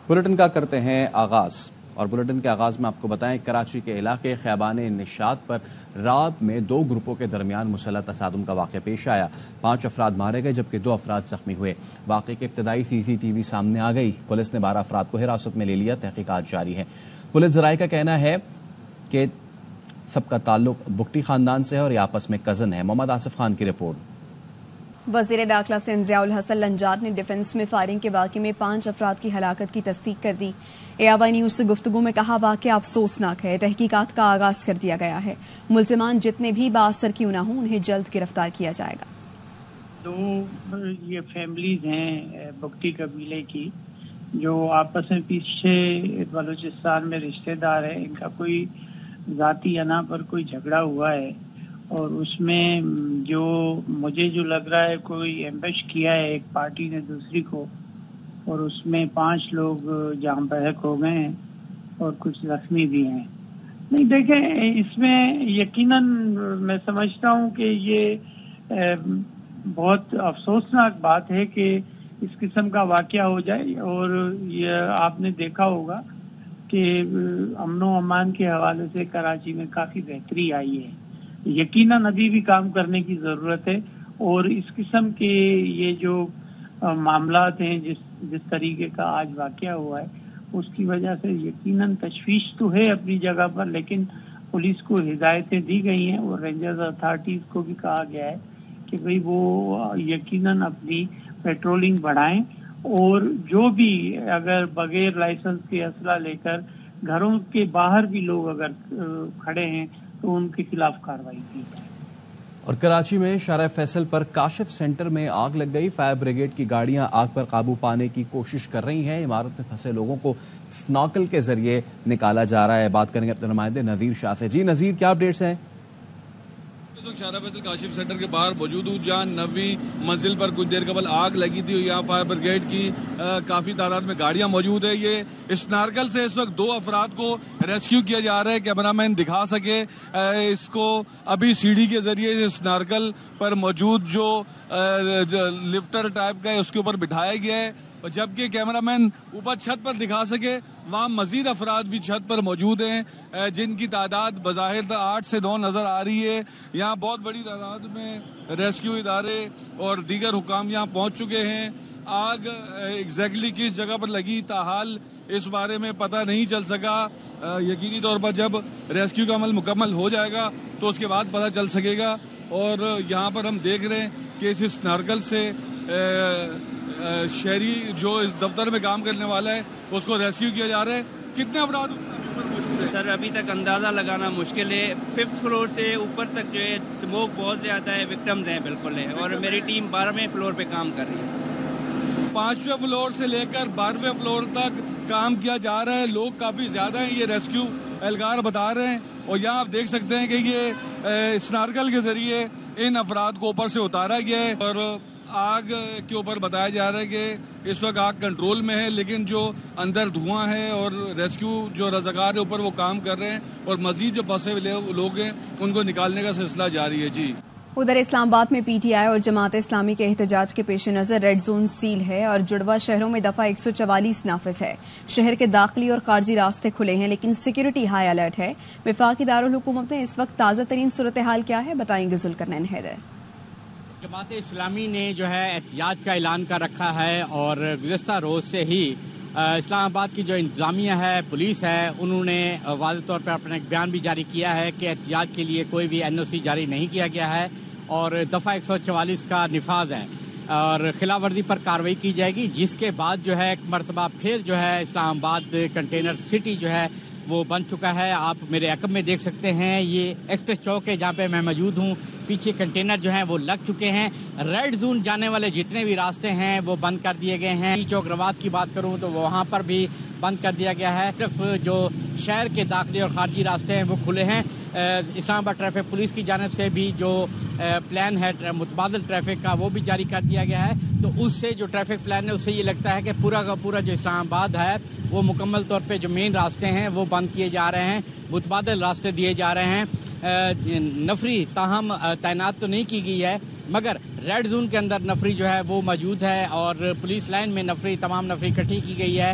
Bulletin کا کرتے ہیں آغاز اور بلیٹن کے آغاز میں آپ کو بتائیں کراچی کے علاقے خیابان نشاط پر رات میں 2 گروپوں کے درمیان مسلح تصادم کا واقعہ پیش آیا. 5 افراد مارے گئے جبکہ 2 افراد زخمی ہوئے. واقعے کی ابتدائی CCTV سامنے آ گئی. پولیس نے 12 افراد کو حراست میں لے لیا. تحقیقات جاری ہیں. پولیس ذرائع کا کہنا ہے کہ سب کا تعلق بگٹی خاندان سے ہے اور یہ آپس میں کزن ہے. محمد آصف خان کی رپورٹ. وزیر داخلہ سندھ ضیاء الحسن لنجار نے ڈیفنس میں فائرنگ کے واقعے میں 5 افراد کی ہلاکت کی تصدیق کر دی. ARY نیوز سے گفتگو میں کہا واقعہ افسوسناک ہے. تحقیقات کا آغاز کر دیا گیا ہے. ملزمان جتنے بھی بااثر کیوں نہ ہوں انہیں جلد گرفتار کیا جائے گا. 2 یہ فیملیز ہیں بگٹی قبیلے کی جو آپس میں پیچھے بلوچستان میں رشتہ دار ہے. ان کا کوئی ذاتی انا پر کوئی جھگڑا ہوا ہے اور اس میں جو مجھے جو لگ رہا ہے کوئی ایمبش کیا ہے ایک پارٹی نے دوسری کو اور اس میں 5 لوگ جاں بحق ہو گئے ہیں اور کچھ زخمی بھی ہیں. نہیں دیکھیں اس میں یقیناً میں سمجھتا ہوں کہ یہ بہت افسوسناک بات ہے کہ اس قسم کا واقعہ ہو جائے اور یہ آپ نے دیکھا ہوگا کہ امن و امان کے حوالے سے کراچی میں کافی بہتری آئی ہے. یقیناً ابھی بھی کام کرنے کی ضرورت ہے اور اس قسم کے یہ جو معاملات ہیں جس طریقے کا آج واقعہ ہوا ہے اس کی وجہ سے یقیناً تشویش تو ہے اپنی جگہ پر, لیکن پولیس کو ہدایتیں دی گئی ہیں اور رینجرز اتھارٹیز کو بھی کہا گیا ہے کہ بھئی وہ یقیناً اپنی پیٹرولنگ بڑھائیں اور جو بھی اگر بغیر لائسنس کے اسلحہ لے کر گھروں کے باہر بھی لوگ اگر کھڑے ہیں تو ان کے خلاف کارروائی کی جائے. اور کراچی میں شارع فیصل پر کاشف سینٹر میں آگ لگ گئی. فائر بریگیڈ کی گاڑیاں آگ پر قابو پانے کی کوشش کر رہی ہیں. عمارت میں پھنسے لوگوں کو سناکل کے ذریعے نکالا جا رہا ہے. بات کریں گے اپنے نمائندے نذیر شاہ سے. جی نذیر, کیا اپڈیٹس ہیں؟ شارع فیصل کاشف سینٹر کے باہر موجود ہوں جہاں 9ویں منزل پر کچھ دیر قبل آگ لگی تھی. یہاں فائر بریگیڈ کی کافی تعداد میں گاڑیاں موجود ہیں. یہ اسنارکل سے اس وقت 2 افراد کو ریسکیو کیا جا رہا ہے. کیمرہ مین دکھا سکے اس کو ابھی سیڑھی کے ذریعے اسنارکل پر موجود جو لفٹر ٹائپ کا ہے اس کے اوپر بٹھایا گیا ہے, جبکہ کیمرہ مین اوپر چھت پر دکھا سکے وہاں مزید افراد بھی چھت پر موجود ہیں جن کی تعداد بظاہر 8 سے 9 نظر آ رہی ہے. یہاں بہت بڑی تعداد میں ریسکیو ادارے اور دیگر حکام یہاں پہنچ چکے ہیں. آگ ایگزیکٹلی کس جگہ پر لگی تاحال اس بارے میں پتہ نہیں چل سکا. یقینی طور پر جب ریسکیو کا عمل مکمل ہو جائے گا تو اس کے بعد پتہ چل سکے گا. اور یہاں پر ہم دیکھ رہے ہیں کہ اس نارکل سے شہری جو اس دفتر میں کام کرنے والا ہے اس کو ریسکیو کیا جا رہا ہے. کتنے افراد اس پر موجود ہیں؟ سر ابھی تک اندازہ لگانا مشکل ہے. 5th فلور سے اوپر تک جو ہے اسموک بہت زیادہ ہے. وکٹمز ہیں بالکل ہے اور میری ٹیم 12ویں فلور پہ کام کر رہی ہے. 5ویں فلور سے لے کر 12ویں فلور تک کام کیا جا رہا ہے. لوگ کافی زیادہ ہیں, یہ ریسکیو اہلکار بتا رہے ہیں. اور یہاں آپ دیکھ سکتے ہیں کہ یہ اسنارکل کے ذریعے ان افراد کو اوپر سے اتارا گیا ہے اور آگ کے اوپر بتایا جا رہا ہے کہ اس وقت آگ کنٹرول میں ہے, لیکن جو اندر دھواں ہے اور ریسکیو جو رضاکار ہے اوپر وہ کام کر رہے ہیں اور مزید جو پھنسے ہوئے لوگ ہیں ان کو نکالنے کا سلسلہ جاری ہے. جی ادھر اسلام آباد میں PTI اور جماعت اسلامی کے احتجاج کے پیش نظر ریڈ زون سیل ہے اور جڑواں شہروں میں دفعہ 144 نافذ ہے. شہر کے داخلی اور خارجی راستے کھلے ہیں لیکن سیکیورٹی ہائی الرٹ ہے. وفاقی دارالحکومت میں اس وقت تازہ ترین صورتحال کیا ہے, بتائیں گے ذوالقرنین حیدر. جماعت اسلامی نے جو ہے احتجاج کا اعلان کر رکھا ہے اور گزشتہ روز سے ہی اسلام آباد کی جو انتظامیہ ہے, پولیس ہے, انہوں نے واضح طور پر اپنا ایک بیان بھی جاری کیا ہے کہ احتجاج کے لیے کوئی بھی NOC جاری نہیں کیا گیا ہے اور دفعہ 144 کا نفاذ ہے اور خلاف ورزی پر کارروائی کی جائے گی, جس کے بعد جو ہے ایک مرتبہ پھر جو ہے اسلام آباد کنٹینر سٹی جو ہے وہ بن چکا ہے. آپ میرے عقب میں دیکھ سکتے ہیں یہ ایکسپریس چوک ہے جہاں پہ میں موجود ہوں. پیچھے کنٹینر جو ہیں وہ لگ چکے ہیں. ریڈ زون جانے والے جتنے بھی راستے ہیں وہ بند کر دیے گئے ہیں. چوک روات کی بات کروں تو وہاں پر بھی بند کر دیا گیا ہے. صرف جو شہر کے داخلی اور خارجی راستے ہیں وہ کھلے ہیں. اسلام آباد ٹریفک پولیس کی جانب سے بھی جو پلان ہے متبادل ٹریفک کا وہ بھی جاری کر دیا گیا ہے. تو اس سے جو ٹریفک پلان ہے اس سے یہ لگتا ہے کہ پورا کا پورا جو اسلام آباد ہے وہ مکمل طور پہ جو مین راستے ہیں وہ بند کیے جا رہے ہیں, متبادل راستے دیے جا رہے ہیں. نفری تاہم تعینات تو نہیں کی گئی ہے مگر ریڈ زون کے اندر نفری جو ہے وہ موجود ہے اور پولیس لائن میں تمام نفری اکٹھی کی گئی ہے.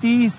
30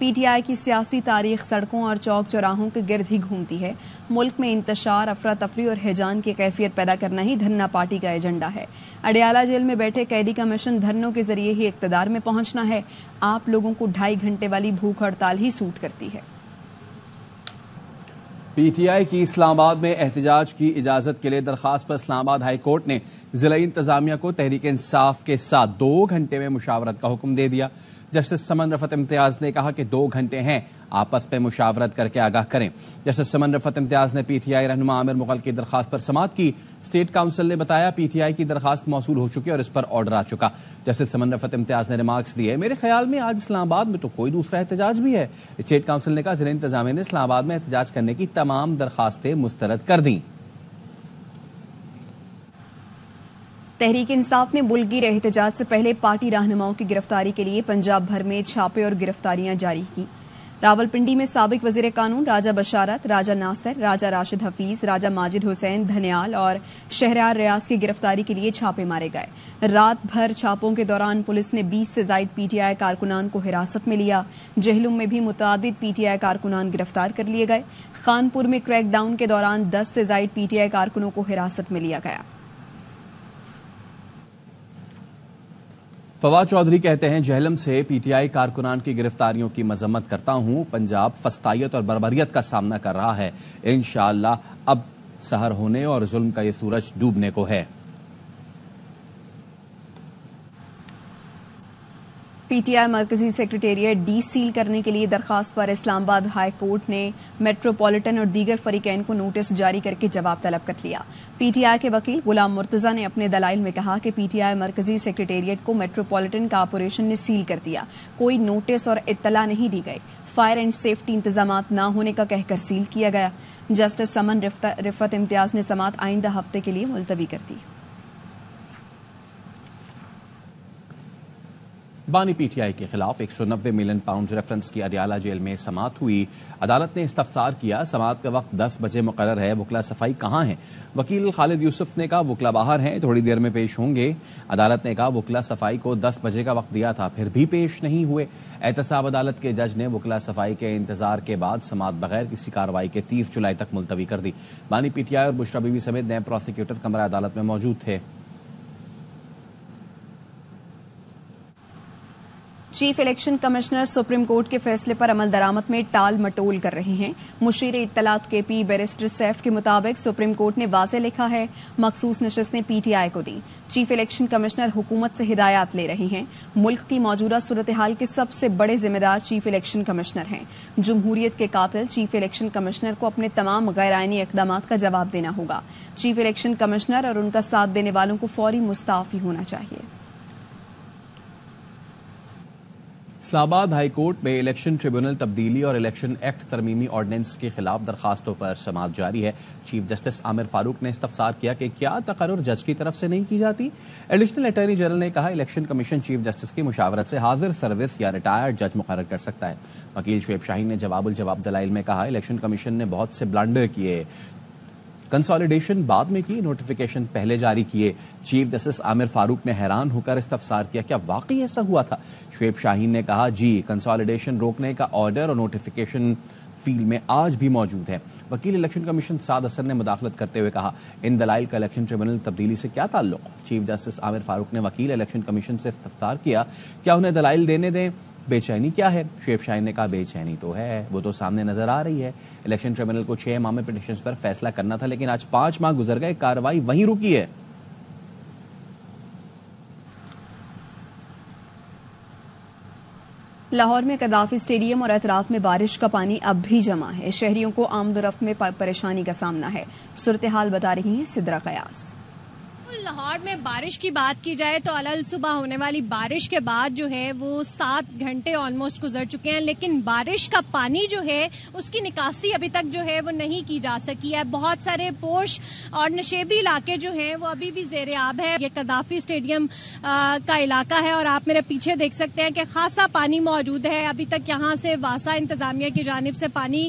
پی ٹی آئی کی سیاسی تاریخ سڑکوں اور چوک چوراہوں کے گرد ہی گھومتی ہے. ملک میں انتشار، افراتفری اور ہیجان کی کیفیت پیدا کرنا ہی دھرنا پارٹی کا ایجنڈا ہے. اڈیالہ جیل میں بیٹھے قیدی کا مشن دھرنوں کے ذریعے ہی اقتدار میں پہنچنا ہے. آپ لوگوں کو 2.5 گھنٹے والی بھوک ہڑتال ہی سوٹ کرتی ہے. پی ٹی آئی کی اسلام آباد میں احتجاج کی اجازت کے لیے درخواست پر اسلام آباد ہائی کورٹ نے ضلعی انتظامیہ کو تحریک انصاف کے ساتھ 2 گھنٹے میں مشاورت کا حکم دے دیا. جسٹس سمن رفعت امتیاز نے کہا کہ 2 گھنٹے ہیں، آپس میں مشاورت کر کے آگاہ کریں. جسٹس سمن رفعت امتیاز نے پی ٹی آئی رہنما عامر مغل کی درخواست پر سماعت کی. اسٹیٹ کونسل نے بتایا پی ٹی آئی کی درخواست موصول ہو چکی اور اس پر آرڈر آ چکا. جسٹس سمن رفعت امتیاز نے ریمارکس دیے، میرے خیال میں آج اسلام آباد میں تو کوئی دوسرا احتجاج بھی ہے. اسٹیٹ کونسل نے کہا ضلع انتظامیہ نے اسلام آباد میں احتجاج کرنے کی تمام درخواستیں مسترد کر دیں. تحریک انصاف نے ملک احتجاج سے پہلے پارٹی رہنماؤں کی گرفتاری کے لیے پنجاب بھر میں چھاپے اور گرفتاریاں جاری کی. راولپنڈی میں سابق وزیر قانون راجہ بشارت، راجہ ناصر، راجہ راشد حفیظ، راجہ ماجد حسین دھنیال اور شہریار ریاض کی گرفتاری کے لیے چھاپے مارے گئے. رات بھر چھاپوں کے دوران پولیس نے 20 سے زائد پی ٹی آئی کارکنان کو حراست میں لیا. جہلم میں بھی متعدد پی ٹی آئی کارکنان گرفتار کر لیے گئے. خانپور میں کریک ڈاؤن کے دوران 10 سے زائد پی ٹی آئی کارکنوں کو حراست میں لیا گیا. فواد چودھری کہتے ہیں جہلم سے پی ٹی آئی کارکنان کی گرفتاریوں کی مذمت کرتا ہوں. پنجاب فسطائیت اور بربریت کا سامنا کر رہا ہے. انشاءاللہ اب سحر ہونے اور ظلم کا یہ سورج ڈوبنے کو ہے. پی ٹی آئی مرکزی سیکریٹریٹ ڈی سیل کرنے کے لیے درخواست پر اسلام آباد ہائی کورٹ نے میٹروپولیٹن اور دیگر فریقین کو نوٹس جاری کر کے جواب طلب کر لیا. پی ٹی آئی کے وکیل غلام مرتضیٰ نے اپنے دلائل میں کہا کہ پی ٹی آئی مرکزی سیکریٹریٹ کو میٹروپولیٹن کارپوریشن نے سیل کر دیا، کوئی نوٹس اور اطلاع نہیں دی گئی. فائر اینڈ سیفٹی انتظامات نہ ہونے کا کہہ کر سیل کیا گیا. جسٹس سمن رفعت امتیاز نے سماعت آئندہ ہفتے کے لیے ملتوی کر دی. بانی پی ٹی آئی کے خلاف 190 ملین پاؤنڈ ریفرنس کی اڈیالہ جیل میں سماعت ہوئی. عدالت نے استفسار کیا. سماعت کا وقت 10 بجے مقرر ہے. وکلا صفائی کہاں ہیں؟ وکیل خالد یوسف نے کہا وکلا باہر ہیں، تھوڑی دیر میں پیش ہوں گے. عدالت نے کہا وکلا صفائی کو 10 بجے کا وقت دیا تھا، پھر بھی پیش نہیں ہوئے. احتساب عدالت کے جج نے وکلا صفائی کے انتظار کے بعد سماعت بغیر کسی کارروائی کے 30 جولائی تک ملتوی کر دی. بانی پی ٹی آئی اور بشرا بی بی سمیت نائب پروسیکیوٹر کمرہ عدالت میں موجود تھے. Chief election commissioner supreme court کے فیصلے پر عمل درآمد میں ٹال مٹول کر رہے ہیں. مشیر اطلاعات کے پی بیرسٹر سیف کے مطابق سپریم کورٹ نے واضح لکھا ہے مخصوص نشستیں پی ٹی آئی کو دیں. چیف الیکشن کمشنر حکومت سے ہدایات لے رہے ہیں. ملک کی موجودہ صورتحال کے سب سے بڑے ذمہ دار چیف الیکشن کمشنر ہیں. جمہوریت کے قاتل چیف الیکشن کمشنر کو اپنے تمام غیر آئینی اقدامات کا جواب دینا ہوگا. چیف الیکشن کمشنر اور ان کا ساتھ دینے والوں کو فوری مستعفی ہونا چاہیے. اسلام آباد ہائی کورٹ میں الیکشن ٹریبیونل تبدیلی اور الیکشن ایکٹ ترمیمی آرڈیننس کے خلاف درخواستوں پر سماعت جاری ہے. چیف جسٹس عامر فاروق نے استفسار کیا کہ کیا تقرر جج کی طرف سے نہیں کی جاتی. ایڈیشنل اٹارنی جنرل نے کہا الیکشن کمیشن چیف جسٹس کی مشاورت سے حاضر سروس یا ریٹائرڈ جج مقرر کر سکتا ہے. وکیل شعیب شاہین نے جواب الجواب دلائل میں کہا الیکشن کمیشن نے بہت سے بلنڈر کیے، کنسالیڈیشن بعد میں کی، نوٹیفیکیشن پہلے جاری کیے. چیف جسٹس عامر فاروق نے حیران ہو کر استفسار کیا کیا واقعی ایسا ہوا تھا. شعیب شاہین نے کہا جی، کنسالیڈیشن روکنے کا آرڈر اور نوٹیفیکیشن فیل میں آج بھی موجود ہے. وکیل الیکشن کمیشن سعد حسن نے مداخلت کرتے ہوئے کہا ان دلائل کا الیکشن ٹریبیونل تبدیلی سے کیا تعلق. چیف جسٹس عامر فاروق نے وکیل الیکشن کمیشن سے استفسار کیا کیا انہیں دلائل دینے دیں، بے چینی کیا ہے. شعیب شاہین نے کہا بے چینی تو ہے، وہ تو سامنے نظر آ رہی ہے. الیکشن ٹریبیونل کو 6 ماہ میں پٹیشنز پر فیصلہ کرنا تھا، لیکن آج 5 ماہ گزر گئے، کارروائی وہیں رکی ہے. لاہور میں قذافی اسٹیڈیم اور اطراف میں بارش کا پانی اب بھی جمع ہے. شہریوں کو آمد و رفت میں پریشانی کا سامنا ہے. صورتحال بتا رہی ہیں سدرا قیاس. لاہور میں بارش کی بات کی جائے تو علل صبح ہونے والی بارش کے بعد جو ہے وہ 7 گھنٹے آلموسٹ گزر چکے ہیں، لیکن بارش کا پانی جو ہے اس کی نکاسی ابھی تک جو ہے وہ نہیں کی جا سکی ہے. بہت سارے پوش اور نشیبی علاقے جو ہیں وہ ابھی بھی زیر آب ہے. یہ قذافی اسٹیڈیم کا علاقہ ہے اور آپ میرے پیچھے دیکھ سکتے ہیں کہ خاصا پانی موجود ہے. ابھی تک یہاں سے واسا انتظامیہ کی جانب سے پانی